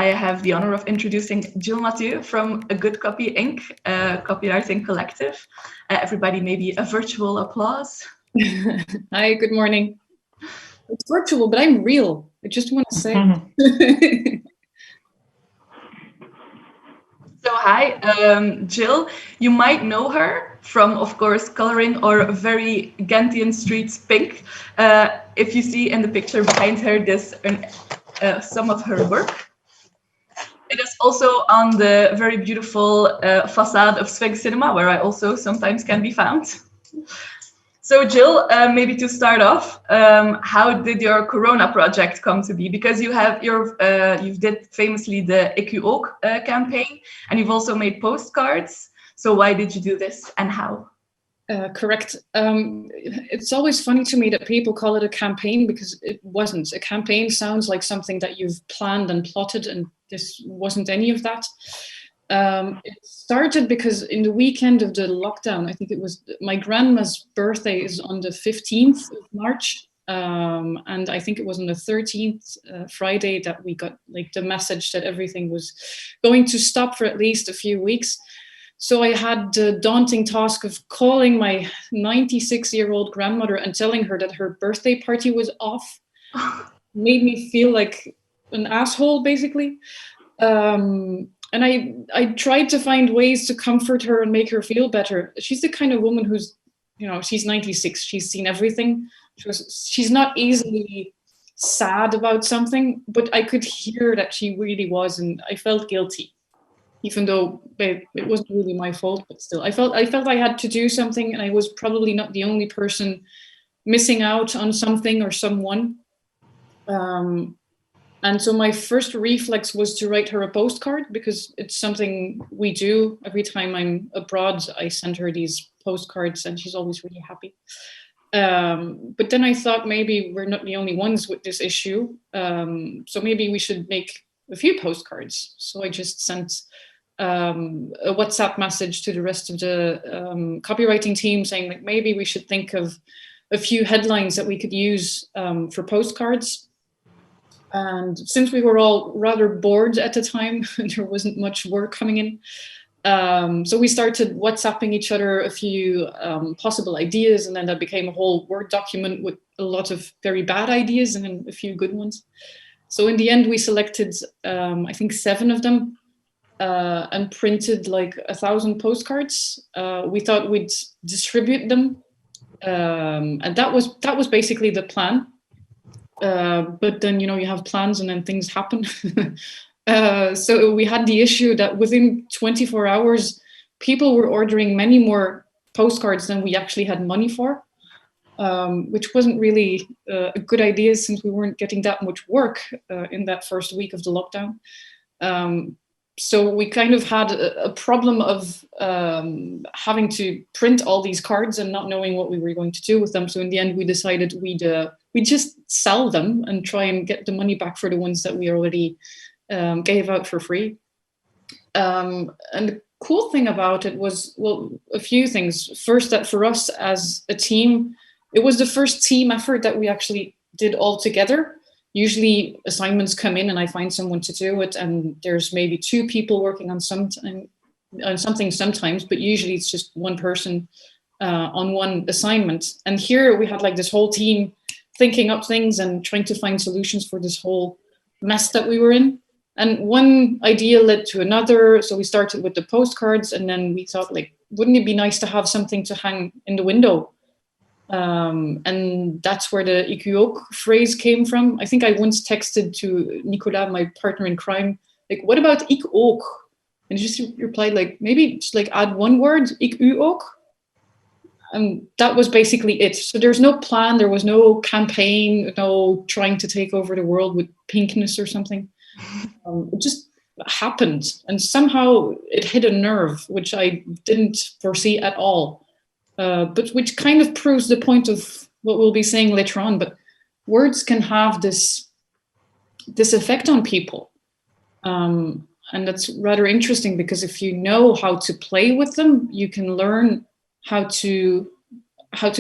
I have the honor of introducing Jill Mathieu from A Good Copy Inc., copywriting collective. Everybody, maybe a virtual applause. Hi, good morning. It's virtual, but I'm real. I just want to say. So hi, Jill. You might know her from, of course, coloring our very Ghantian streets pink. If you see in the picture behind her, this some of her work. It is also on the very beautiful facade of Sphinx Cinema, where I also sometimes can be found. So Jill, maybe to start off, how did your Corona project come to be? Because you've did famously the Echocide campaign, and you've also made postcards. So why did you do this, and how? Correct. It's always funny to me that people call it a campaign, because it wasn't. A campaign sounds like something that you've planned and plotted, and this wasn't any of that. It started because in the weekend of the lockdown, I think it was my grandma's birthday is on the 15th of March. And I think it was on the 13th Friday that we got like the message that everything was going to stop for at least a few weeks. So I had the daunting task of calling my 96-year-old grandmother and telling her that her birthday party was off. Made me feel like an asshole, basically. And I tried to find ways to comfort her and make her feel better. She's the kind of woman who's, she's 96. She's seen everything. She's not easily sad about something, but I could hear that she really was, and I felt guilty, even though it wasn't really my fault. But still, I felt I had to do something, and I was probably not the only person missing out on something or someone. And so my first reflex was to write her a postcard, because it's something we do. Every time I'm abroad, I send her these postcards, and she's always really happy. But then I thought maybe we're not the only ones with this issue. So maybe we should make a few postcards. So I just sent a WhatsApp message to the rest of the copywriting team saying like maybe we should think of a few headlines that we could use for postcards. And since we were all rather bored at the time, there wasn't much work coming in. So we started WhatsApping each other a few possible ideas, and then that became a whole Word document with a lot of very bad ideas and then a few good ones. So in the end, we selected, I think, 7 of them and printed like 1,000 postcards. We thought we'd distribute them. And that was basically the plan. But then, you have plans and then things happen. So we had the issue that within 24 hours, people were ordering many more postcards than we actually had money for, which wasn't really a good idea since we weren't getting that much work in that first week of the lockdown. So we kind of had a problem of having to print all these cards and not knowing what we were going to do with them. So in the end, we decided we'd just sell them and try and get the money back for the ones that we already gave out for free. And the cool thing about it was, well, a few things. First, that for us as a team, it was the first team effort that we actually did all together. Usually assignments come in and I find someone to do it, and there's maybe 2 people working on something sometimes, but usually it's just one person on one assignment. And here we had like this whole team thinking up things and trying to find solutions for this whole mess that we were in. And one idea led to another. So we started with the postcards, and then we thought, like, wouldn't it be nice to have something to hang in the window? And that's where the Echocide phrase came from. I think I once texted to Nicolas, my partner in crime, like, what about Echocide? And he just replied, like, maybe just like add one word, Echocide. And that was basically it. So there's no plan, there was no campaign, no trying to take over the world with pinkness or something. It just happened, and somehow it hit a nerve, which I didn't foresee at all. But which kind of proves the point of what we'll be saying later on. But words can have this effect on people. And that's rather interesting, because if you know how to play with them, you can learn how to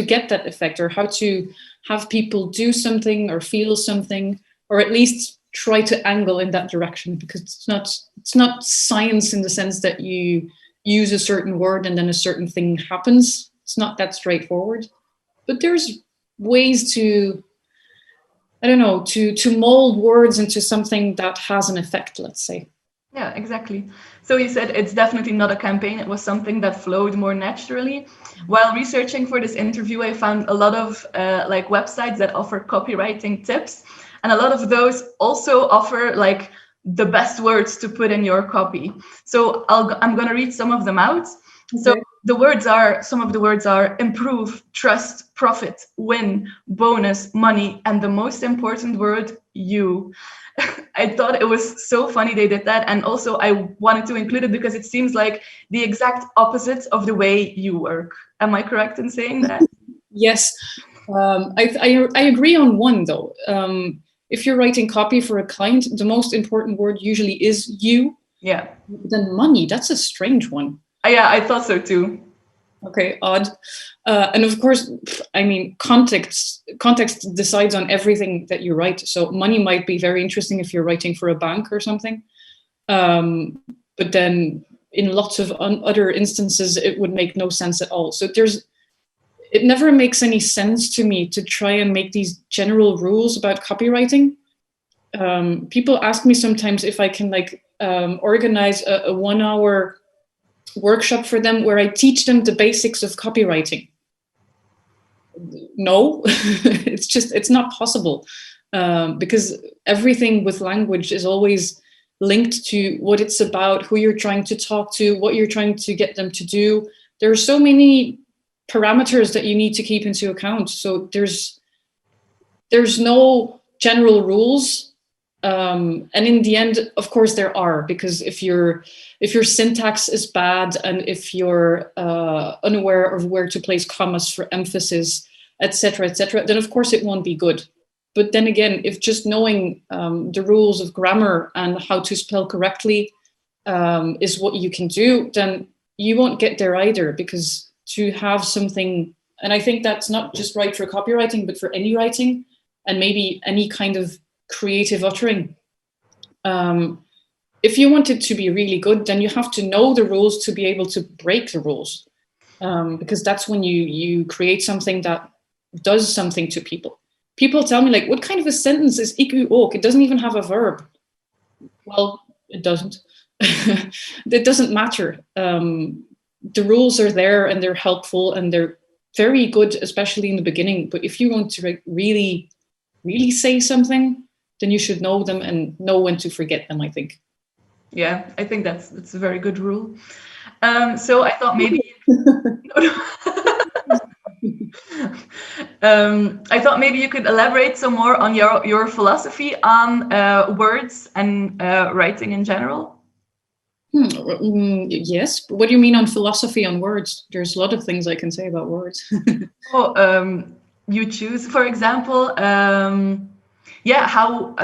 get that effect, or how to have people do something or feel something, or at least try to angle in that direction, because it's not science in the sense that you use a certain word and then a certain thing happens. It's not that straightforward. But there's ways to, I don't know, to mold words into something that has an effect, let's say. Yeah, exactly. So you said it's definitely not a campaign. It was something that flowed more naturally. While researching for this interview, I found a lot of like websites that offer copywriting tips. And a lot of those also offer like the best words to put in your copy. So I'm going to read some of them out. Okay. So some of the words are improve, trust, profit, win, bonus, money, and the most important word, you. I thought it was so funny they did that. And also I wanted to include it because it seems like the exact opposite of the way you work. Am I correct in saying that? Yes. I agree on one, though. If you're writing copy for a client, the most important word usually is you. Yeah. Then money, that's a strange one. Yeah, I thought so too. Okay, odd. And of course, I mean, context decides on everything that you write. So money might be very interesting if you're writing for a bank or something. But then in lots of other instances, it would make no sense at all. So it never makes any sense to me to try and make these general rules about copywriting. People ask me sometimes if I can like organize a 1 hour workshop for them where I teach them the basics of copywriting. No, it's not possible, because everything with language is always linked to what it's about, who you're trying to talk to, what you're trying to get them to do. There are so many parameters that you need to keep into account. So there's no general rules. And in the end, of course, there are, because if your syntax is bad and if you're unaware of where to place commas for emphasis, etc., then of course it won't be good. But then again, if just knowing the rules of grammar and how to spell correctly is what you can do, then you won't get there either, because to have something, and I think that's not just right for copywriting, but for any writing and maybe any kind of creative uttering. If you want it to be really good, then you have to know the rules to be able to break the rules, because that's when you create something that does something to people. People tell me, like, what kind of a sentence is ik u ook? It doesn't even have a verb. Well, it doesn't. It doesn't matter. The rules are there and they're helpful and they're very good, especially in the beginning. But if you want to really, really say something, then you should know them and know when to forget them, I think. Yeah, I think that's a very good rule. So I thought maybe I thought maybe you could elaborate some more on your philosophy on words and writing in general. Yes. What do you mean on philosophy on words? There's a lot of things I can say about words. You choose, for example, how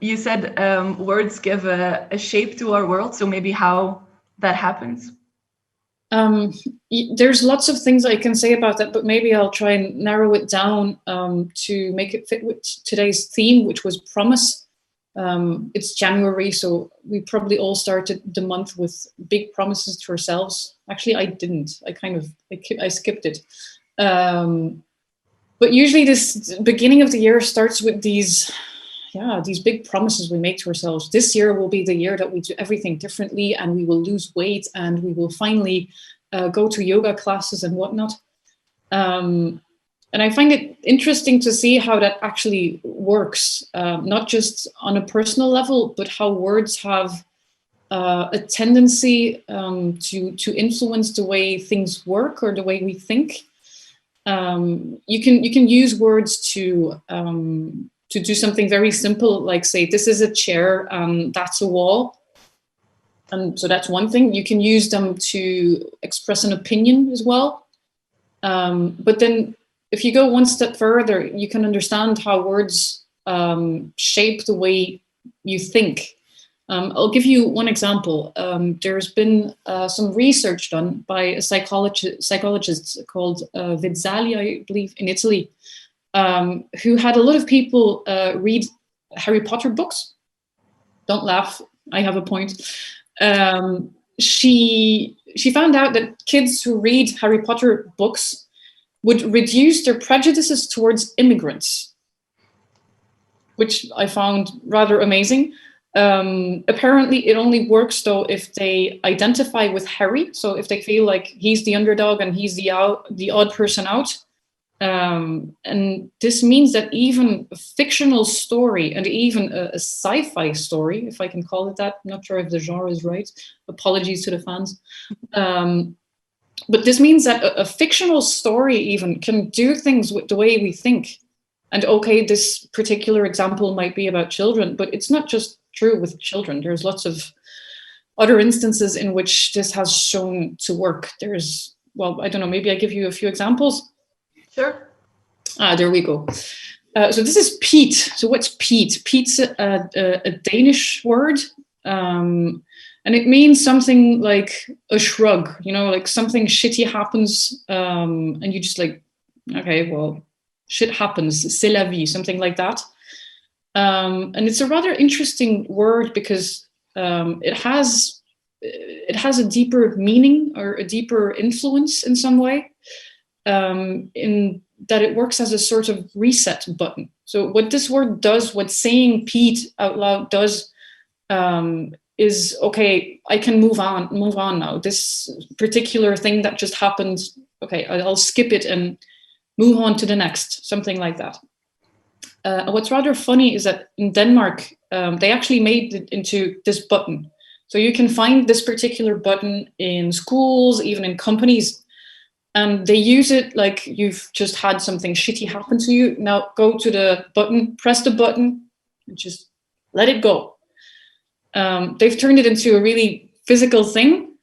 you said words give a shape to our world. So maybe how that happens. There's lots of things I can say about that, but maybe I'll try and narrow it down to make it fit with today's theme, which was promise. It's January, so we probably all started the month with big promises to ourselves. Actually, I didn't. I skipped it. But usually this beginning of the year starts with these big promises we make to ourselves. This year will be the year that we do everything differently and we will lose weight and we will finally go to yoga classes and whatnot. And I find it interesting to see how that actually works, not just on a personal level, but how words have a tendency to influence the way things work or the way we think. You can use words to do something very simple, like say, this is a chair, that's a wall. And so that's one thing. You can use them to express an opinion as well. But then if you go one step further, you can understand how words shape the way you think. I'll give you one example. There's been some research done by a psychologist called Vizzali, I believe, in Italy, who had a lot of people read Harry Potter books. Don't laugh. I have a point. She found out that kids who read Harry Potter books would reduce their prejudices towards immigrants, which I found rather amazing. Apparently, it only works though if they identify with Harry. So if they feel like he's the underdog and he's the odd person out. And this means that even a fictional story and even a sci-fi story, if I can call it that, I'm not sure if the genre is right. Apologies to the fans. But this means that a fictional story even can do things with the way we think. And okay, this particular example might be about children, but it's not just true with children. There's lots of other instances in which this has shown to work. There's, well, I don't know, maybe I give you a few examples. Sure. There we go. So this is Pete. So what's Pete? Pete's a Danish word. And it means something like a shrug, you know, like something shitty happens. And you just like, okay, well, shit happens. C'est la vie, something like that. And it's a rather interesting word because it has a deeper meaning or a deeper influence in some way. In that it works as a sort of reset button. So what this word does, what saying Pete out loud does, is, okay, I can move on now. This particular thing that just happened, okay, I'll skip it and move on to the next, something like that. What's rather funny is that in Denmark, they actually made it into this button. So you can find this particular button in schools, even in companies. And they use it like you've just had something shitty happen to you. Now go to the button, press the button, and just let it go. They've turned it into a really physical thing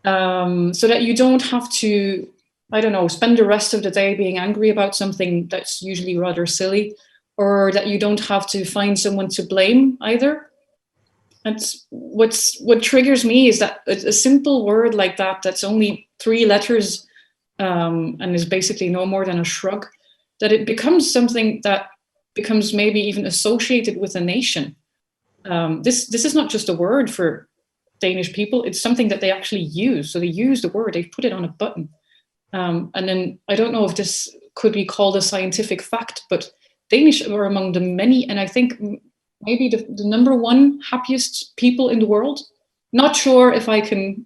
so that you don't have to, I don't know, spend the rest of the day being angry about something that's usually rather silly, or that you don't have to find someone to blame either. That's what triggers me is that a simple word like that, that's only 3 letters, and is basically no more than a shrug, that it becomes something that becomes maybe even associated with a nation. This is not just a word for Danish people, it's something that they actually use. So they use the word, they put it on a button. And then I don't know if this could be called a scientific fact, but Danish are among the many, and I think maybe the number 1 happiest people in the world. Not sure if I can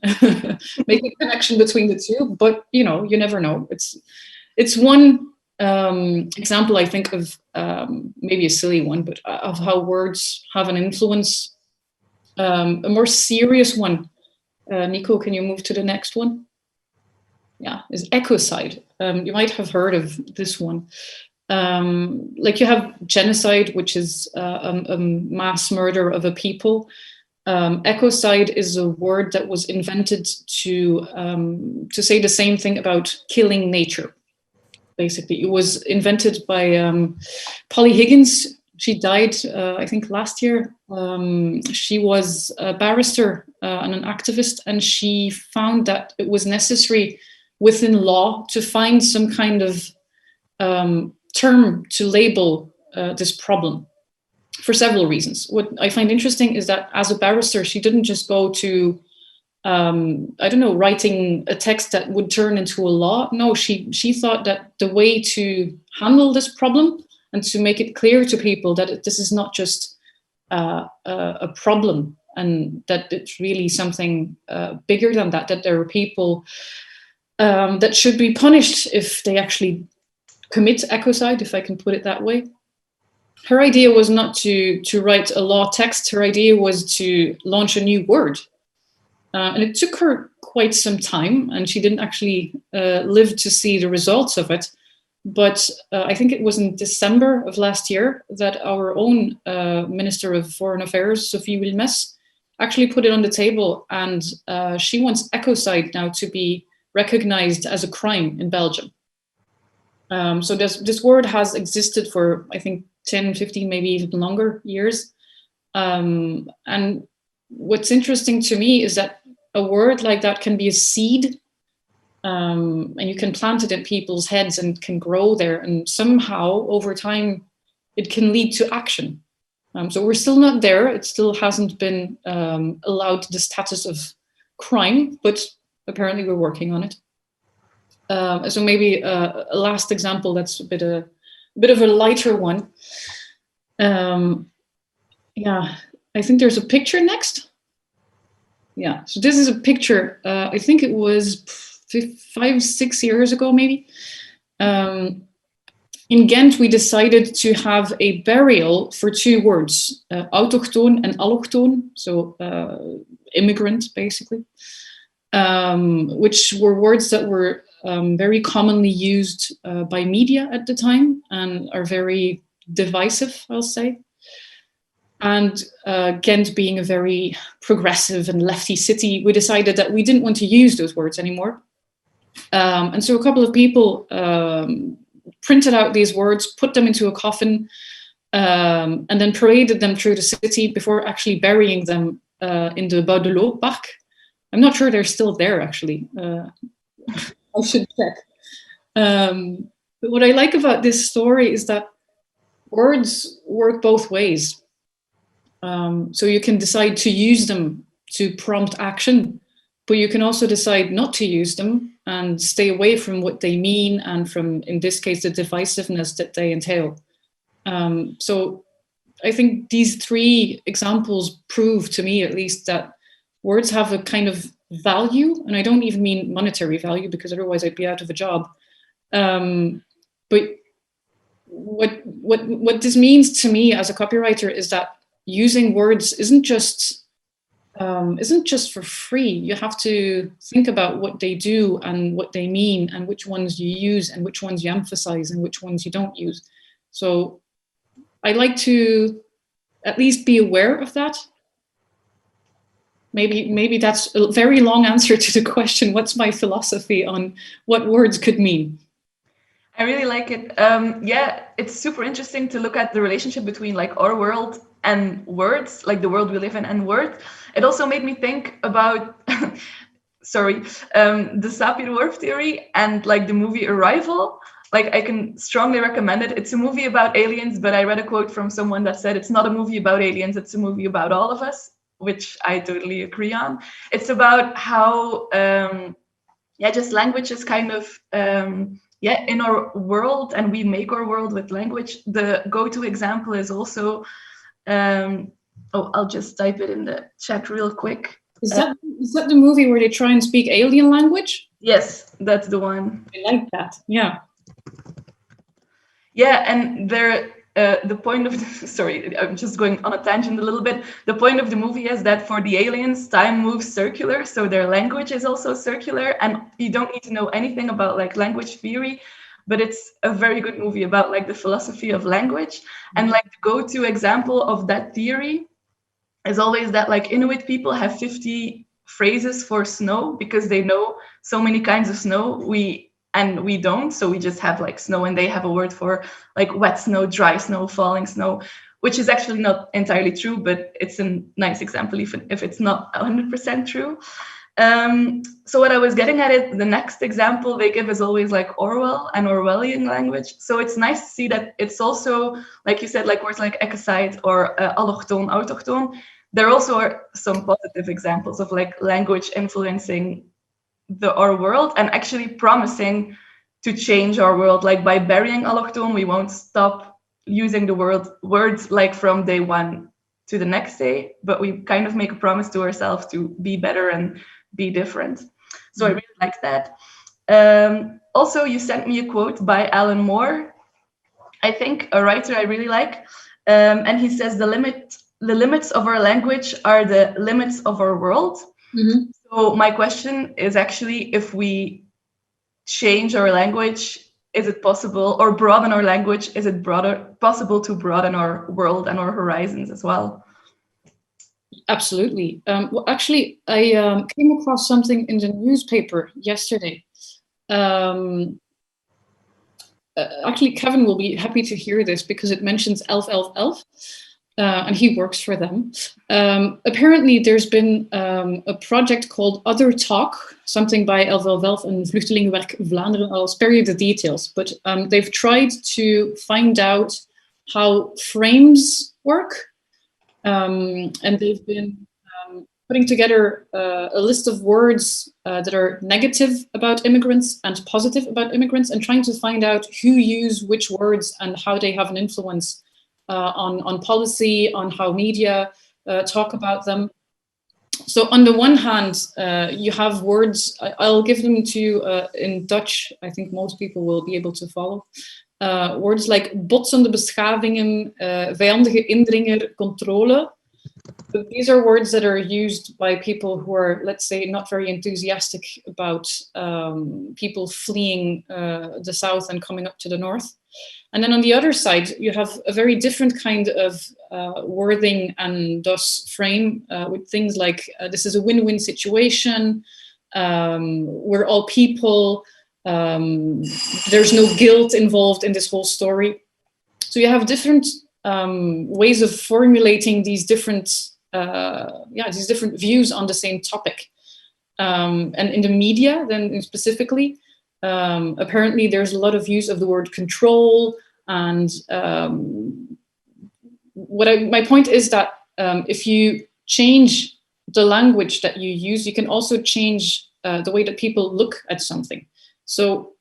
make a connection between the two, but you know, you never know. It's one example, I think, of maybe a silly one, but of how words have an influence. A more serious one, Nico, can you move to the next one? Yeah, is ecocide. You might have heard of this one. Like you have genocide, which is a mass murder of a people. Echocide is a word that was invented to say the same thing about killing nature. Basically, it was invented by Polly Higgins. She died, I think, last year. She was a barrister and an activist, and she found that it was necessary within law to find some kind of term to label this problem. For several reasons. What I find interesting is that as a barrister, she didn't just go to, I don't know, writing a text that would turn into a law. No, she thought that the way to handle this problem and to make it clear to people that this is not just a problem and that it's really something bigger than that, that there are people that should be punished if they actually commit ecocide, if I can put it that way. Her idea was not to write a law text. Her idea was to launch a new word. And it took her quite some time, and she didn't actually live to see the results of it. But I think it was in December of last year that our own Minister of Foreign Affairs, Sophie Wilmès, actually put it on the table. And she wants ecocide now to be recognized as a crime in Belgium. So this word has existed for, I think, 10, 15, maybe even longer years. And what's interesting to me is that a word like that can be a seed, and you can plant it in people's heads and can grow there. And somehow over time, it can lead to action. So we're still not there. It still hasn't been allowed the status of crime, but apparently we're working on it. So maybe a last example that's a bit of a lighter one. Yeah, I think there's a picture next. Yeah, so this is a picture. I think it was 5-6 years ago, maybe. In Ghent, we decided to have a burial for 2 words, autochtoon and allochtoon, so immigrant, basically, which were words that were very commonly used by media at the time and are very divisive, I'll say. And Ghent being a very progressive and lefty city, we decided that we didn't want to use those words anymore. And so a couple of people printed out these words, put them into a coffin, and then paraded them through the city before actually burying them in the Bouw de Loo Park. I'm not sure they're still there, actually. I should check. But what I like about this story is that words work both ways. So you can decide to use them to prompt action, but you can also decide not to use them and stay away from what they mean and from, in this case, the divisiveness that they entail. So I think these 3 examples prove to me, at least, that words have a kind of value, and I don't even mean monetary value, because otherwise I'd be out of a job. But what this means to me as a copywriter is that using words isn't just for free. You have to think about what they do and what they mean and which ones you use and which ones you emphasize and which ones you don't use. So I like to at least be aware of that. Maybe that's a very long answer to the question, what's my philosophy on what words could mean? I really like it. Yeah, it's super interesting to look at the relationship between like our world and words, like the world we live in and words. It also made me think about, the Sapir-Whorf theory and like the movie Arrival. Like, I can strongly recommend it. It's a movie about aliens, but I read a quote from someone that said it's not a movie about aliens, it's a movie about all of us, which I totally agree on. It's about how, just language is kind of, in our world, and we make our world with language. The go-to example is also, I'll just type it in the chat real quick. Is that the movie where they try and speak alien language? Yes, that's the one. I like that. Yeah. Yeah, and the point of sorry, I'm just going on a tangent a little bit. The point of the movie is that for the aliens, time moves circular, so their language is also circular, and you don't need to know anything about like language theory, but it's a very good movie about like the philosophy of language. And like the go-to example of that theory is always that like Inuit people have 50 phrases for snow because they know so many kinds of snow. We don't, so we just have like snow, and they have a word for like wet snow, dry snow, falling snow, which is actually not entirely true, but it's a nice example if it's not 100% true. So what I was getting at it, the next example they give is always like Orwell and Orwellian language. So it's nice to see that it's also, like you said, like words like echocide or allochtoon, autochtoon. There also are some positive examples of like language influencing our world and actually promising to change our world. Like by burying allochtoon, we won't stop using the words like from day one to the next day, but we kind of make a promise to ourselves to be better and be different. So I really like that. Also, you sent me a quote by Alan Moore, I think a writer I really like, and he says the limits of our language are the limits of our world. Mm-hmm. So my question is actually, if we change our language, is it possible, or broaden our language, is it possible to broaden our world and our horizons as well? Absolutely. Well, actually, I came across something in the newspaper yesterday. Actually, Kevin will be happy to hear this because it mentions Elf, Elf, Elf. And he works for them. Apparently, there's been a project called Other Talk, something by Elf, Elf, Elf and Vluchtelingenwerk Vlaanderen. I'll spare you the details, but they've tried to find out how frames work. And they've been putting together a list of words that are negative about immigrants and positive about immigrants, and trying to find out who use which words and how they have an influence on policy, on how media talk about them. So on the one hand, you have words, I'll give them to you in Dutch. I think most people will be able to follow. Words like botsende beschavingen, vijandige indringer, controle. But these are words that are used by people who are, let's say, not very enthusiastic about people fleeing the south and coming up to the north. And then on the other side, you have a very different kind of wording and thus frame with things like, this is a win-win situation, we're all people, there's no guilt involved in this whole story. So you have different ways of formulating these different views on the same topic. And in the media, then specifically, apparently there's a lot of use of the word control. And my point is that if you change the language that you use, you can also change the way that people look at something. So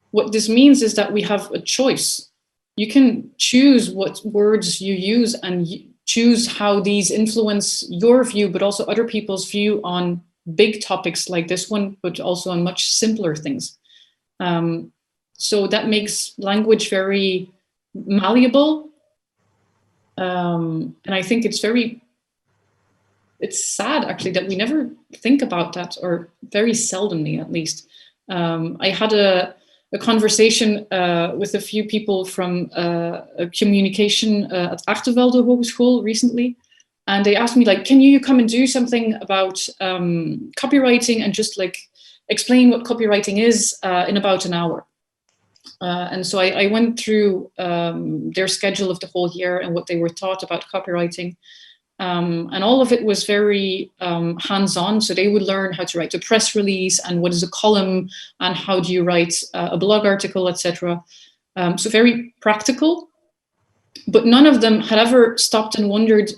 what this means is that we have a choice. You can choose what words you use and choose how these influence your view, but also other people's view on big topics like this one, but also on much simpler things. So that makes language very malleable. And I think it's sad actually that we never think about that, or very seldomly at least. I had a conversation with a few people from a communication at Achtervelde Hogeschool recently. And they asked me, like, can you come and do something about copywriting and just like explain what copywriting is in about an hour. And so I went through their schedule of the whole year and what they were taught about copywriting. And all of it was very hands-on. So they would learn how to write a press release and what is a column and how do you write a blog article, etc. So very practical. But none of them had ever stopped and wondered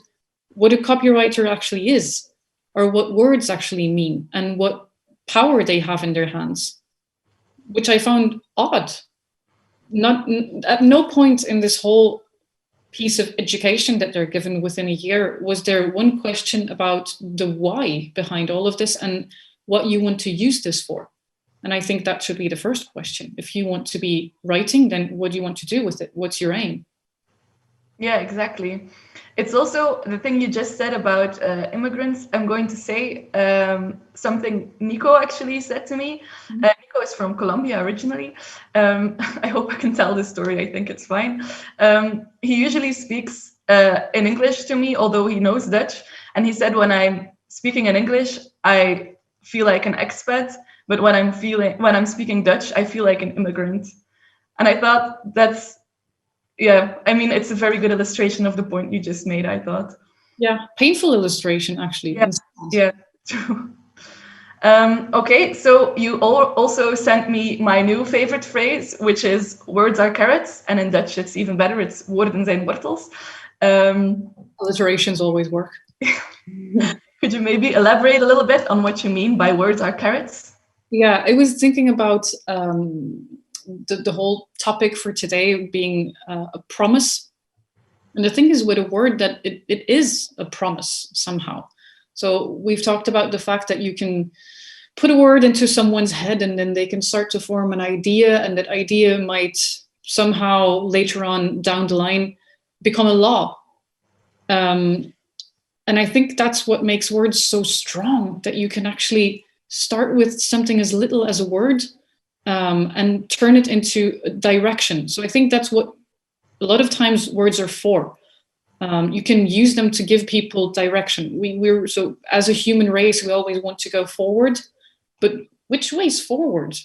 what a copywriter actually is, or what words actually mean, and what power they have in their hands, which I found odd. At no point in this whole piece of education that they're given within a year was there one question about the why behind all of this and what you want to use this for. And I think that should be the first question. If you want to be writing, then what do you want to do with it? What's your aim? Yeah, exactly. It's also the thing you just said about immigrants. I'm going to say something Nico actually said to me. Nico is from Colombia originally. I hope I can tell this story. I think it's fine. He usually speaks in English to me, although he knows Dutch. And he said, when I'm speaking in English, I feel like an expat. But when I'm speaking Dutch, I feel like an immigrant. And I thought it's a very good illustration of the point you just made, I thought. Yeah, painful illustration, actually. Yeah, true. Okay, so you also sent me my new favorite phrase, which is words are carrots, and in Dutch it's even better, it's woorden zijn wortels. Alliterations always work. Could you maybe elaborate a little bit on what you mean by words are carrots? Yeah, I was thinking about the whole topic for today being a promise. And the thing is with a word that it is a promise somehow. So we've talked about the fact that you can put a word into someone's head and then they can start to form an idea, and that idea might somehow later on down the line become a law. And I think that's what makes words so strong, that you can actually start with something as little as a word and turn it into a direction. So I think that's what a lot of times words are for. You can use them to give people direction. So as a human race, we always want to go forward, but which way is forward?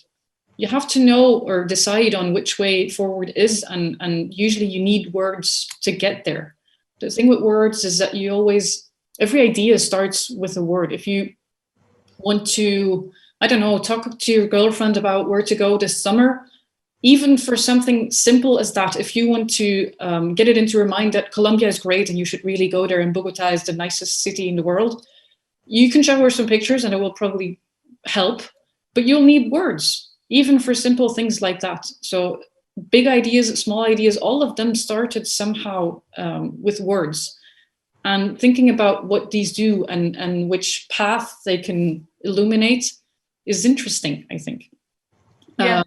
You have to know or decide on which way forward is, and usually you need words to get there. The thing with words is that every idea starts with a word. If you want to, I don't know, talk to your girlfriend about where to go this summer, even for something simple as that, if you want to get it into your mind that Colombia is great and you should really go there, and Bogota is the nicest city in the world, you can show her some pictures and it will probably help, but you'll need words, even for simple things like that. So big ideas, small ideas, all of them started somehow with words. And thinking about what these do and which path they can illuminate is interesting, I think. Yeah.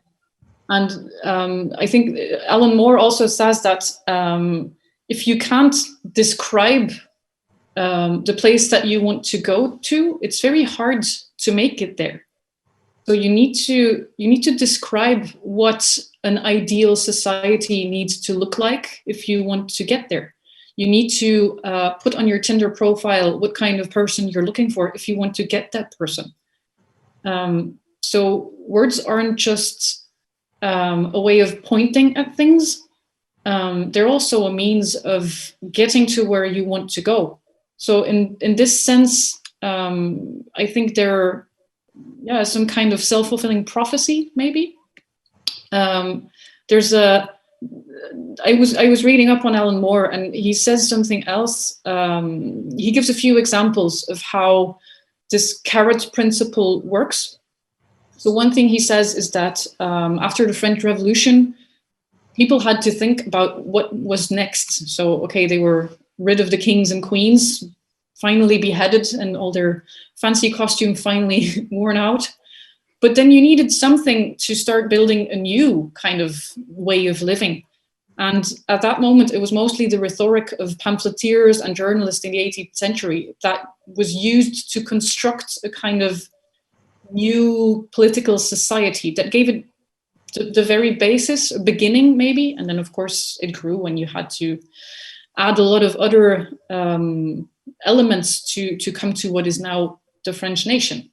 I think Alan Moore also says that if you can't describe the place that you want to go to, it's very hard to make it there. So you need to describe what an ideal society needs to look like if you want to get there. You need to put on your Tinder profile what kind of person you're looking for if you want to get that person. So words aren't just a way of pointing at things. They're also a means of getting to where you want to go. So in this sense, I think they're some kind of self-fulfilling prophecy, maybe. There's a I was reading up on Alan Moore, and he says something else. He gives a few examples of how this carrot principle works. So one thing he says is that after the French Revolution, people had to think about what was next. So, okay, they were rid of the kings and queens, finally beheaded, and all their fancy costume finally worn out. But then you needed something to start building a new kind of way of living. And at that moment, it was mostly the rhetoric of pamphleteers and journalists in the 18th century that was used to construct a kind of new political society that gave it the very basis, a beginning maybe. And then, of course, it grew when you had to add a lot of other elements to come to what is now the French nation.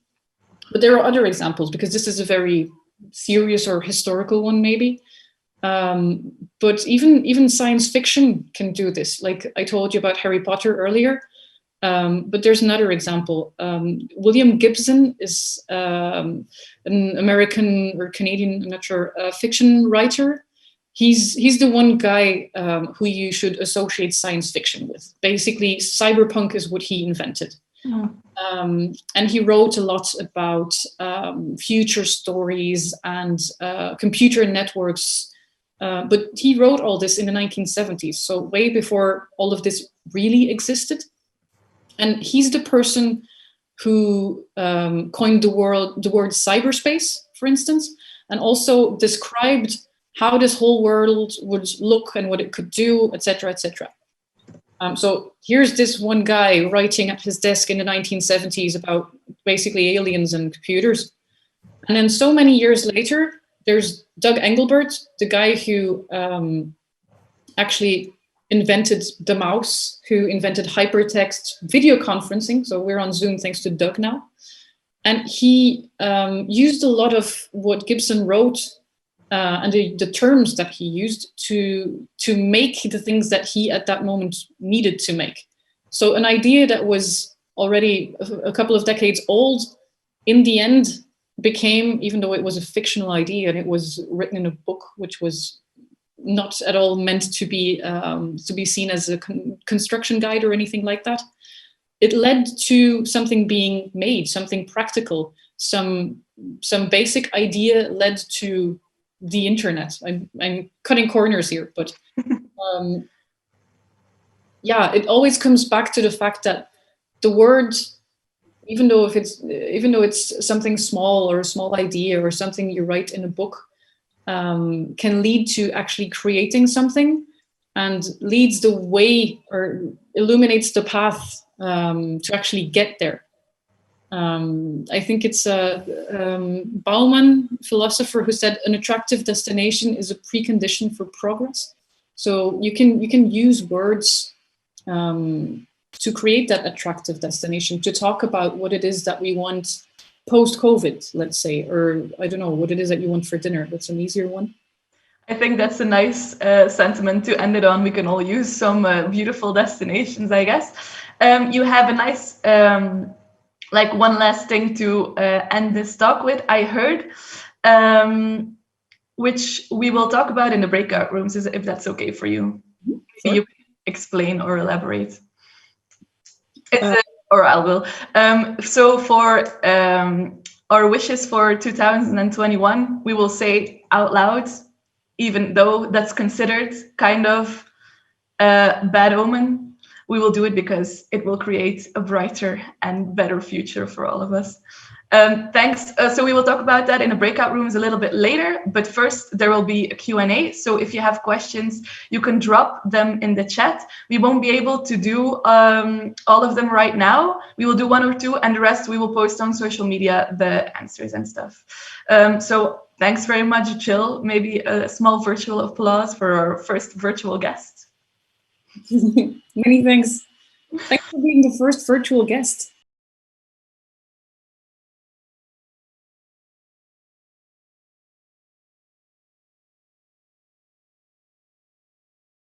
But there are other examples, because this is a very serious or historical one, maybe. But even science fiction can do this. Like I told you about Harry Potter earlier. But there's another example. William Gibson is an American or Canadian, I'm not sure, fiction writer. He's the one guy who you should associate science fiction with. Basically, cyberpunk is what he invented. And he wrote a lot about future stories and computer networks. But he wrote all this in the 1970s, so way before all of this really existed. And he's the person who coined the word cyberspace, for instance, and also described how this whole world would look and what it could do, etc., etc. So here's this one guy writing at his desk in the 1970s about basically aliens and computers. And then so many years later, there's Doug Engelbart, the guy who actually invented the mouse, who invented hypertext video conferencing. So we're on Zoom thanks to Doug now. And he used a lot of what Gibson wrote and the terms that he used to make the things that he at that moment needed to make. So an idea that was already a couple of decades old, in the end became, even though it was a fictional idea and it was written in a book, which was not at all meant to be seen as a construction guide or anything like that, it led to something being made, something practical, some basic idea led to the internet. I'm cutting corners here, but it always comes back to the fact that the word, even though it's something small or a small idea or something you write in a book, can lead to actually creating something, and leads the way or illuminates the path to actually get there. I think it's Bauman, philosopher, who said an attractive destination is a precondition for progress. So you can use words to create that attractive destination, to talk about what it is that we want post-COVID, let's say, or I don't know, what it is that you want for dinner. That's an easier one. I think that's a nice sentiment to end it on. We can all use some beautiful destinations, I guess. You have a nice, one last thing to end this talk with. I heard which we will talk about in the breakout rooms, if that's okay for you. Sure. You can explain or elaborate. Or I will. So for our wishes for 2021, we will say out loud, even though that's considered kind of a bad omen. We will do it because it will create a brighter and better future for all of us. Thanks. So we will talk about that in the breakout rooms a little bit later, but first there will be a Q&A. So if you have questions, you can drop them in the chat. We won't be able to do all of them right now. We will do one or two, and the rest we will post on social media, the answers and stuff. So thanks very much, Jill. Maybe a small virtual applause for our first virtual guest. Many thanks. Thanks for being the first virtual guest.